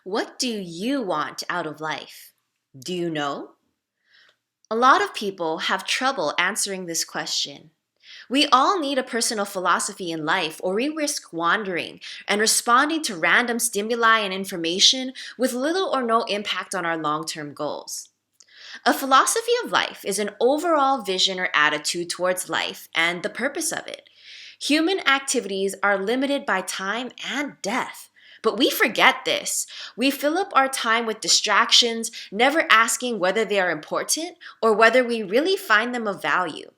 What do you want out of life? Do you know? A lot of people have trouble answering this question. We all need a personal philosophy in life, or we risk wandering and responding to random stimuli and information with little or no impact on our long term goals. A philosophy of life is an overall vision or attitude towards life and the purpose of it. Human activities are limited by time and death. But we forget this. We fill up our time with distractions, never asking whether they are important or whether we really find them of value.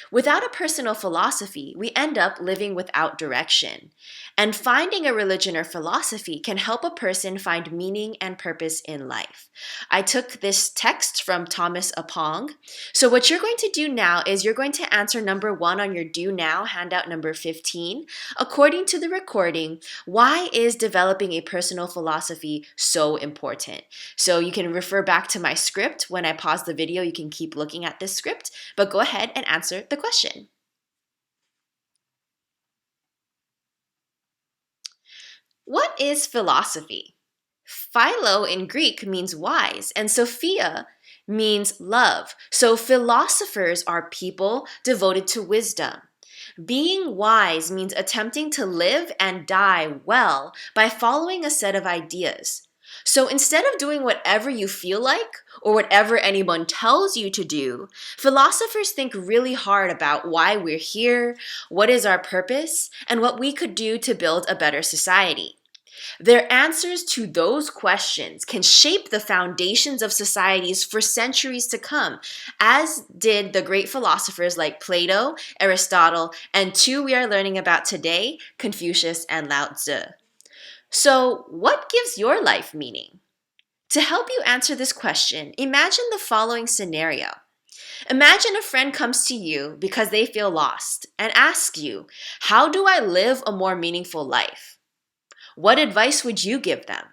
Without a personal philosophy, we end up living without direction. And finding a religion or philosophy can help a person find meaning and purpose in life. I took this text from Thomas Apong. So what you're going to do now is you're going to answer number 1 on your Do Now handout number 15. According to the recording, why is developing a personal philosophy so important? So you can refer back to my script. When I pause the video, you can keep looking at this script, but go ahead and answer the question. What is philosophy? Philo in Greek means wise, and Sophia means love. So philosophers are people devoted to wisdom. Being wise means attempting to live and die well by following a set of ideas. So instead of doing whatever you feel like or whatever anyone tells you to do, philosophers think really hard about why we're here, what is our purpose, and what we could do to build a better society. Their answers to those questions can shape the foundations of societies for centuries to come, as did the great philosophers like Plato, Aristotle, and 2 we are learning about today, Confucius and Lao Tzu. So, what gives your life meaning? To help you answer this question, imagine the following scenario. Imagine a friend comes to you because they feel lost and asks you, "How do I live a more meaningful life?" What advice would you give them?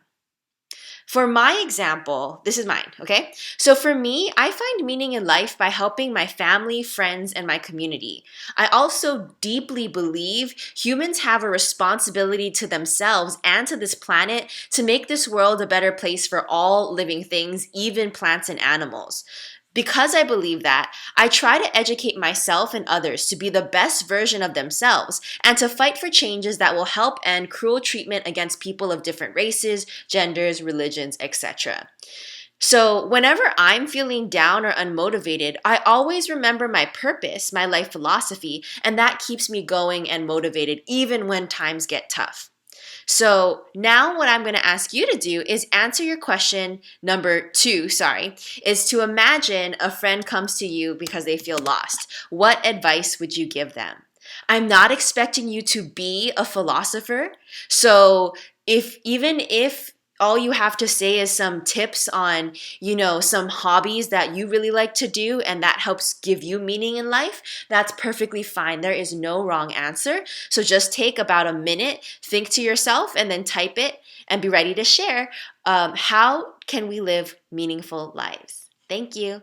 For my example, this is mine, okay? So for me, I find meaning in life by helping my family, friends, and my community. I also deeply believe humans have a responsibility to themselves and to this planet to make this world a better place for all living things, even plants and animals. Because I believe that, I try to educate myself and others to be the best version of themselves and to fight for changes that will help end cruel treatment against people of different races, genders, religions, etc. So, whenever I'm feeling down or unmotivated, I always remember my purpose, my life philosophy, and that keeps me going and motivated even when times get tough. So now what I'm going to ask you to do is answer your question number 2, is to imagine a friend comes to you because they feel lost. What advice would you give them? I'm not expecting you to be a philosopher. So even if all you have to say is some tips on, some hobbies that you really like to do and that helps give you meaning in life, that's perfectly fine. There is no wrong answer. So just take about a minute, think to yourself, and then type it and be ready to share. How can we live meaningful lives? Thank you.